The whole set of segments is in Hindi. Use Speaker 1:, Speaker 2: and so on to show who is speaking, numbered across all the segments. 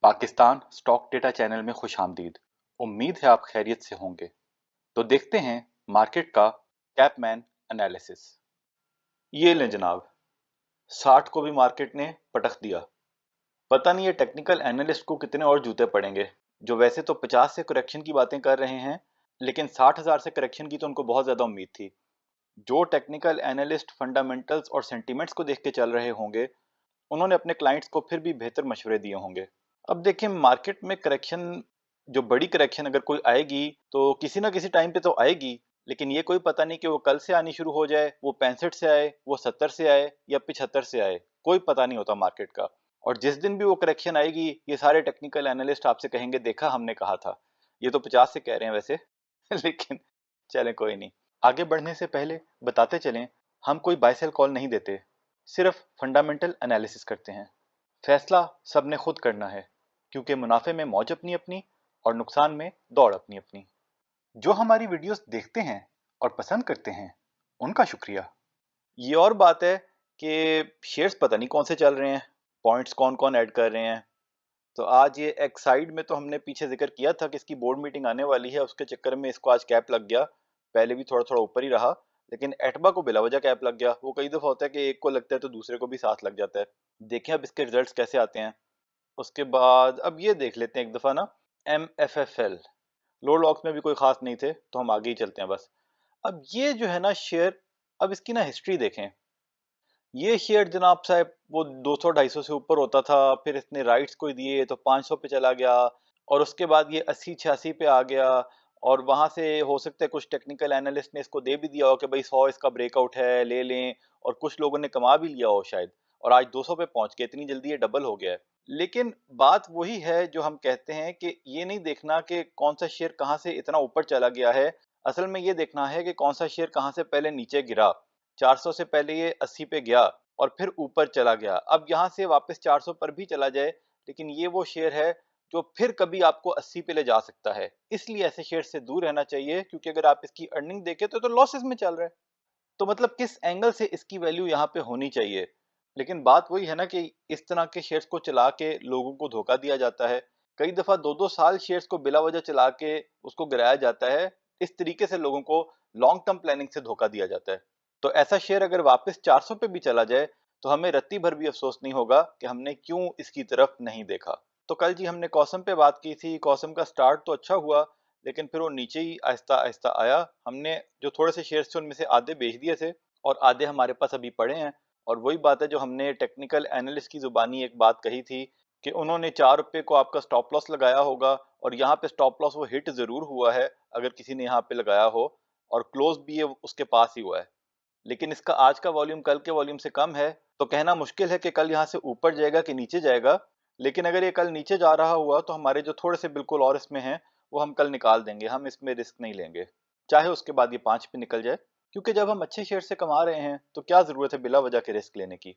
Speaker 1: पाकिस्तान स्टॉक डेटा चैनल में खुशामदीद। उम्मीद है आप खैरियत से होंगे। तो देखते हैं मार्केट का कैपमैन एनालिसिस। ये लें जनाब, 60 को भी मार्केट ने पटक दिया। पता नहीं ये टेक्निकल एनालिस्ट को कितने और जूते पड़ेंगे, जो वैसे तो 50 से करेक्शन की बातें कर रहे हैं, लेकिन 60,000 से करेक्शन की तो उनको बहुत ज़्यादा उम्मीद थी। जो टेक्निकल एनालिस्ट फंडामेंटल्स और सेंटीमेंट्स को देख के चल रहे होंगे, उन्होंने अपने क्लाइंट्स को फिर भी बेहतर मशवरे दिए होंगे। अब देखिए, मार्केट में करेक्शन, जो बड़ी करेक्शन अगर कोई आएगी तो किसी ना किसी टाइम पे तो आएगी, लेकिन ये कोई पता नहीं कि वो कल से आनी शुरू हो जाए, वो 65 से आए, वो 70 से आए या 75 से आए, कोई पता नहीं होता मार्केट का। और जिस दिन भी वो करेक्शन आएगी, ये सारे टेक्निकल एनालिस्ट आपसे कहेंगे देखा हमने कहा था। ये तो 50 से कह रहे हैं वैसे लेकिन चले कोई नहीं। आगे बढ़ने से पहले बताते चलें, हम कोई बाय सेल कॉल नहीं देते, सिर्फ फंडामेंटल एनालिसिस करते हैं। फैसला सबने खुद करना है, क्योंकि मुनाफे में मौज अपनी अपनी और नुकसान में दौड़ अपनी अपनी। जो हमारी वीडियोस देखते हैं और पसंद करते हैं, उनका शुक्रिया। ये और बात है कि शेयर्स पता नहीं कौन से चल रहे हैं, पॉइंट्स कौन कौन ऐड कर रहे हैं। तो आज ये एक्साइड में तो हमने पीछे जिक्र किया था कि इसकी बोर्ड मीटिंग आने वाली है, उसके चक्कर में इसको आज कैप लग गया। पहले भी थोड़ा थोड़ा ऊपर ही रहा, लेकिन एटबा को बिला वजह कैप लग गया। वो कई दफा होता है कि एक को लगता है तो दूसरे को भी साथ लग जाता है। देखें अब इसके रिजल्ट्स कैसे आते हैं। उसके बाद अब ये देख लेते हैं एक दफा ना, MFFL। लोड लॉक्स में भी कोई खास नहीं थे, तो हम आगे ही चलते हैं बस। अब ये जो है ना शेयर, अब इसकी ना हिस्ट्री देखें। ये शेयर जनाब साहब वो 200-250 से ऊपर होता था, फिर इसने राइट्स को दिए तो 500 पे चला गया, और उसके बाद ये 80-86 पे आ गया। और वहां से हो सकता है कुछ टेक्निकल एनालिस्ट ने इसको दे भी दिया हो कि भाई 100 इसका ब्रेकआउट है, ले लें, और कुछ लोगों ने कमा भी लिया हो शायद, और आज 200 पे पहुंच गया। इतनी जल्दी ये डबल हो गया है। लेकिन बात वही है जो हम कहते हैं कि ये नहीं देखना कि कौन सा शेयर कहां से इतना ऊपर चला गया है, असल में ये देखना है कि कौन सा शेयर कहां से पहले नीचे गिरा। 400 से पहले ये 80 पे गया और फिर ऊपर चला गया। अब यहाँ से वापस 400 पर भी चला जाए, लेकिन ये वो शेयर है जो फिर कभी आपको 80 पे ले जा सकता है। इसलिए ऐसे शेयर से दूर रहना चाहिए, क्योंकि अगर आप इसकी अर्निंग देखें तो लॉसेस में चल रहा है। तो मतलब किस एंगल से इसकी वैल्यू यहाँ पे होनी चाहिए। लेकिन बात वही है ना कि इस तरह के शेयर्स को चला के लोगों को धोखा दिया जाता है। कई दफा 2-2 साल शेयर्स को बिला वजह चला के उसको गिराया जाता है। इस तरीके से लोगों को लॉन्ग टर्म प्लानिंग से धोखा दिया जाता है। तो ऐसा शेयर अगर वापस 400 पे भी चला जाए, तो हमें रत्ती भर भी अफसोस नहीं होगा कि हमने क्यों इसकी तरफ नहीं देखा। तो कल जी हमने कॉसम पे बात की थी। कॉसम का स्टार्ट तो अच्छा हुआ, लेकिन फिर वो नीचे ही आहिस्ता आहिस्ता आया। हमने जो थोड़े से शेयर्स थे उनमें से आधे बेच दिए थे, और आधे हमारे पास अभी पड़े हैं। और वही बात है जो हमने टेक्निकल एनालिस्ट की जुबानी एक बात कही थी कि उन्होंने 4 रुपये को आपका स्टॉप लॉस लगाया होगा, और यहाँ पे स्टॉप लॉस वो हिट जरूर हुआ है अगर किसी ने यहाँ पे लगाया हो, और क्लोज भी ये उसके पास ही हुआ है। लेकिन इसका आज का वॉल्यूम कल के वॉल्यूम से कम है, तो कहना मुश्किल है कि कल यहाँ से ऊपर जाएगा कि नीचे जाएगा। लेकिन अगर ये कल नीचे जा रहा हुआ तो हमारे जो थोड़े से बिल्कुल और इसमें हैं, वो हम कल निकाल देंगे। हम इसमें रिस्क नहीं लेंगे, चाहे उसके बाद ये 5 पे निकल जाए, क्योंकि जब हम अच्छे शेयर से कमा रहे हैं तो क्या जरूरत है बिला वजह के रिस्क लेने की।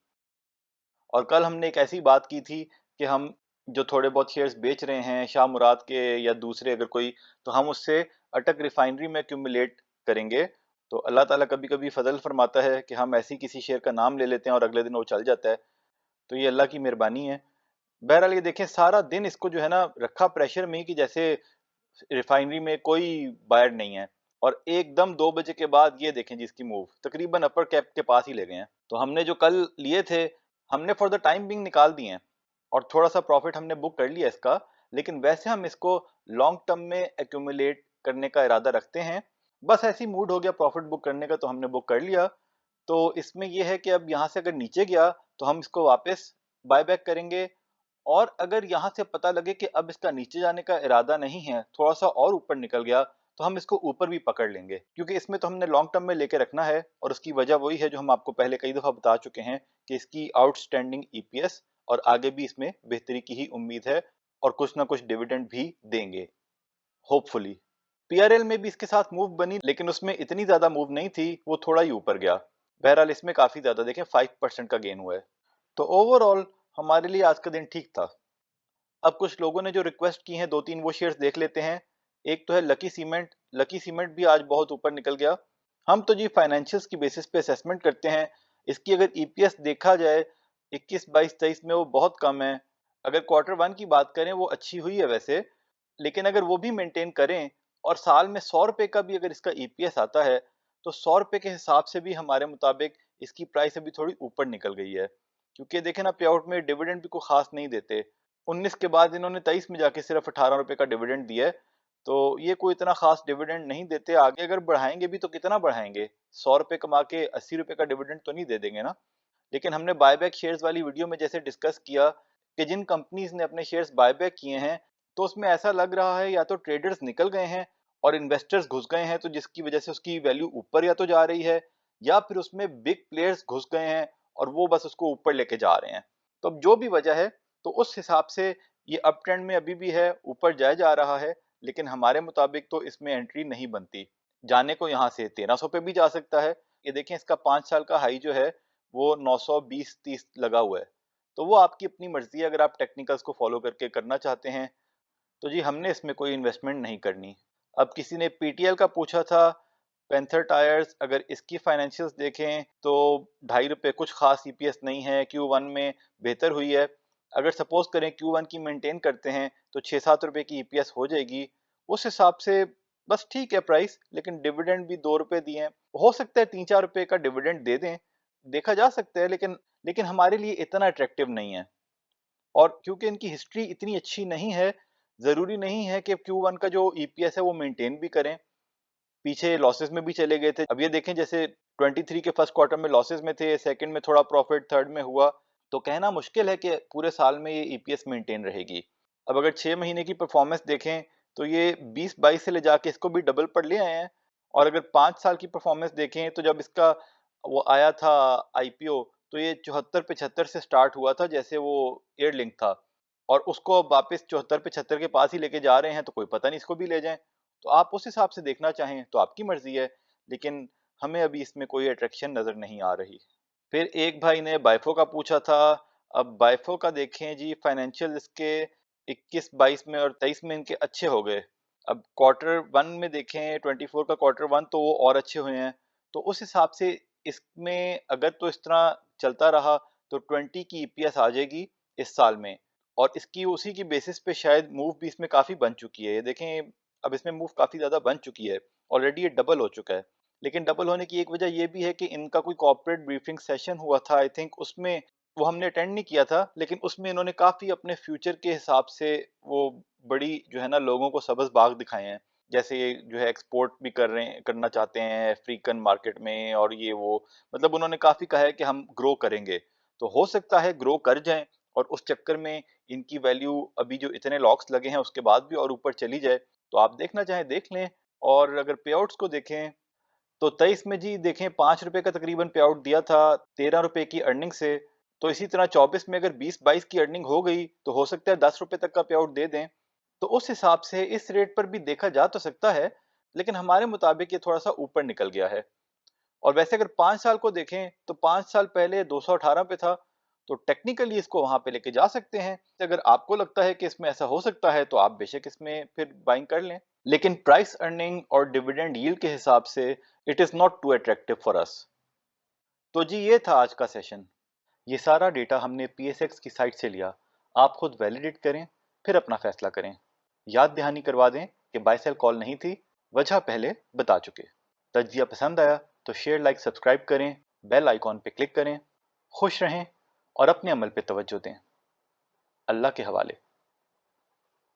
Speaker 1: और कल हमने एक ऐसी बात की थी कि हम जो थोड़े बहुत शेयर्स बेच रहे हैं शाह मुराद के या दूसरे अगर कोई, तो हम उससे अटक रिफाइनरी में एक्यूमुलेट करेंगे। तो अल्लाह ताला कभी कभी फजल फरमाता है कि हम ऐसी किसी शेयर का नाम ले लेते हैं और अगले दिन वो चल जाता है। तो ये अल्लाह की मेहरबानी है। बहरहाल ये देखें, सारा दिन इसको जो है ना रखा प्रेशर में कि जैसे रिफाइनरी में कोई बायर नहीं है, और एकदम 2 बजे के बाद ये देखें जिसकी मूव तकरीबन अपर कैप के पास ही ले गए हैं। तो हमने जो कल लिए थे, हमने फॉर द टाइम बिंग निकाल दिए हैं, और थोड़ा सा प्रॉफिट हमने बुक कर लिया इसका। लेकिन वैसे हम इसको लॉन्ग टर्म में एक्यूमुलेट करने का इरादा रखते हैं। बस ऐसी मूड हो गया प्रॉफिट बुक करने का, तो हमने बुक कर लिया। तो इसमें यह है कि अब यहाँ से अगर नीचे गया तो हम इसको वापस बाय बैक करेंगे, और अगर यहाँ से पता लगे कि अब इसका नीचे जाने का इरादा नहीं है, थोड़ा सा और ऊपर निकल गया, तो हम इसको ऊपर भी पकड़ लेंगे, क्योंकि इसमें तो हमने लॉन्ग टर्म में लेके रखना है। और उसकी वजह वही है जो हम आपको पहले कई दफा बता चुके हैं कि इसकी आउटस्टैंडिंग ईपीएस, और आगे भी इसमें बेहतरी की ही उम्मीद है, और कुछ ना कुछ डिविडेंड भी देंगे होपफुली। पीआरएल में भी इसके साथ मूव बनी, लेकिन उसमें इतनी ज्यादा मूव नहीं थी, वो थोड़ा ही ऊपर गया। बहरहाल इसमें काफी ज्यादा देखें 5% का गेन हुआ है। तो ओवरऑल हमारे लिए आज का दिन ठीक था। अब कुछ लोगों ने जो रिक्वेस्ट की हैं, 2-3 वो शेयर्स देख लेते हैं। एक तो है लकी सीमेंट। लकी सीमेंट भी आज बहुत ऊपर निकल गया। हम तो जी फाइनेंशियल्स की बेसिस पे असेसमेंट करते हैं। इसकी अगर ईपीएस देखा जाए 21, 22, 23 में वो बहुत कम है। अगर क्वार्टर वन की बात करें वो अच्छी हुई है वैसे, लेकिन अगर वो भी मेंटेन करें और साल में 100 रुपए का भी अगर इसका ईपीएस आता है, तो 100 रुपए के हिसाब से भी हमारे मुताबिक इसकी प्राइस अभी थोड़ी ऊपर निकल गई है। क्योंकि देखें ना, पे आउट में डिविडेंड भी कोई खास नहीं देते। 19 के बाद इन्होंने 23 में जाके सिर्फ 18 रुपए का डिविडेंड दिया है, तो ये कोई इतना खास डिविडेंड नहीं देते। आगे अगर बढ़ाएंगे भी तो कितना बढ़ाएंगे? 100 रुपए कमा के 80 रुपए का डिविडेंड तो नहीं दे देंगे ना। लेकिन हमने बायबैक शेयर्स वाली वीडियो में जैसे डिस्कस किया कि जिन कंपनीज ने अपने शेयर्स बायबैक किए हैं, तो उसमें ऐसा लग रहा है या तो ट्रेडर्स निकल गए हैं और इन्वेस्टर्स घुस गए हैं, तो जिसकी वजह से उसकी वैल्यू ऊपर या तो जा रही है, या फिर उसमें बिग प्लेयर्स घुस गए हैं और वो बस उसको ऊपर लेके जा रहे हैं। तो अब जो भी वजह है, तो उस हिसाब से ये अप ट्रेंड में अभी भी है, ऊपर जाया जा रहा है, लेकिन हमारे मुताबिक तो इसमें एंट्री नहीं बनती। जाने को यहाँ से 1300 पे भी जा सकता है। ये देखें, इसका 5 साल का हाई जो है वो 920-30 लगा हुआ है। तो वो आपकी अपनी मर्जी है, अगर आप टेक्निकल्स को फॉलो करके करना चाहते हैं तो जी हमने इसमें कोई इन्वेस्टमेंट नहीं करनी। अब किसी ने पीटीएल का पूछा था, पैंथर टायर्स, अगर इसकी फाइनेंशियल्स देखें तो ₹2.5 कुछ खास ईपीएस नहीं है, Q1 में बेहतर हुई है। अगर सपोज करें Q1 की मेंटेन करते हैं तो 6-7 रुपए की ईपीएस हो जाएगी। उस हिसाब से बस ठीक है प्राइस, लेकिन डिविडेंड भी 2 रुपए दिए हैं। हो सकता है 3-4 रुपए का डिविडेंड दे दें, देखा जा सकता है, लेकिन लेकिन हमारे लिए इतना अट्रैक्टिव नहीं है। और क्योंकि इनकी हिस्ट्री इतनी अच्छी नहीं है, ज़रूरी नहीं है कि Q1 का जो ईपीएस है वो मेंटेन भी करें। पीछे लॉसेस में भी चले गए थे। अब ये देखें, जैसे 23 के फर्स्ट क्वार्टर में लॉसेस में थे, सेकंड में थोड़ा प्रॉफिट, थर्ड में हुआ। तो कहना मुश्किल है कि पूरे साल में ये ईपीएस मेंटेन रहेगी। अब अगर 6 महीने की परफॉर्मेंस देखें तो ये 20-22 से ले जाके इसको भी डबल पर ले आए हैं। और अगर 5 साल की परफॉर्मेंस देखें तो जब इसका वो आया था आईपीओ, तो ये 74-75 से स्टार्ट हुआ था, जैसे वो एयरलिंक था, और उसको अब वापस 74-75 के पास ही लेके जा रहे हैं, तो कोई पता नहीं इसको भी ले जाएं। तो आप उस हिसाब से देखना चाहें तो आपकी मर्जी है, लेकिन हमें अभी इसमें कोई अट्रैक्शन नजर नहीं आ रही। फिर एक भाई ने बाइफो का पूछा था। अब बाइफो का देखें जी, फाइनेंशियल इसके 21, 22 में और 23 में इनके अच्छे हो गए। अब क्वार्टर वन में देखें, 24 का क्वार्टर वन, तो वो और अच्छे हुए हैं। तो उस हिसाब से इसमें अगर तो इस तरह चलता रहा तो 20 की ईपीएस आ जाएगी इस साल में। और इसकी उसी की बेसिस पे शायद मूव भी इसमें काफी बन चुकी है। ये देखें, अब इसमें मूव काफी ज्यादा बन चुकी है, ऑलरेडी ये डबल हो चुका है। लेकिन डबल होने की एक वजह ये भी है कि इनका कोई कॉर्पोरेट ब्रीफिंग सेशन हुआ था, आई थिंक, उसमें वो हमने अटेंड नहीं किया था, लेकिन उसमें इन्होंने काफी अपने फ्यूचर के हिसाब से वो बड़ी जो है ना लोगों को सबस बाग दिखाए हैं। जैसे ये जो है एक्सपोर्ट भी करना चाहते हैं अफ्रीकन मार्केट में, और ये वो, मतलब उन्होंने काफी कहा है कि हम ग्रो करेंगे। तो हो सकता है ग्रो कर जाएं, और उस चक्कर में इनकी वैल्यू अभी जो इतने लॉक्स लगे हैं उसके बाद भी और ऊपर चली जाए। तो आप देखना चाहें देख लें। और अगर पे आउट्स को देखें तो 23 में जी देखें, 5 रुपए का तकरीबन पे आउट दिया था 13 रुपए की अर्निंग से। तो इसी तरह 24 में अगर 20-22 की अर्निंग हो गई तो हो सकता है 10 रुपए तक का पे आउट दे दें। तो उस हिसाब से इस रेट पर भी देखा जा तो सकता है, लेकिन हमारे मुताबिक ये थोड़ा सा ऊपर निकल गया है। और वैसे अगर 5 साल को देखें तो 5 साल पहले 218 पे था, तो टेक्निकली इसको वहां पे लेके जा सकते हैं। तो अगर आपको लगता है कि इसमें ऐसा हो सकता है तो आप बेशक इसमें फिर बाइंग कर लें, लेकिन प्राइस अर्निंग और डिविडेंड यील्ड के हिसाब से it is not too attractive for us. तो जी ये था आज का सेशन। ये सारा डेटा हमने पीएसएक्स की साइट से लिया। आप खुद वैलिडेट करें, फिर अपना फैसला करें। याद दहानी करवा दें कि बाय सेल कॉल नहीं थी, वजह पहले बता चुके। तज्जिया पसंद आया तो शेयर, लाइक, सब्सक्राइब करें, बेल आइकॉन पे क्लिक करें। खुश रहें और अपने अमल पे तवज्जो दें। अल्लाह के हवाले।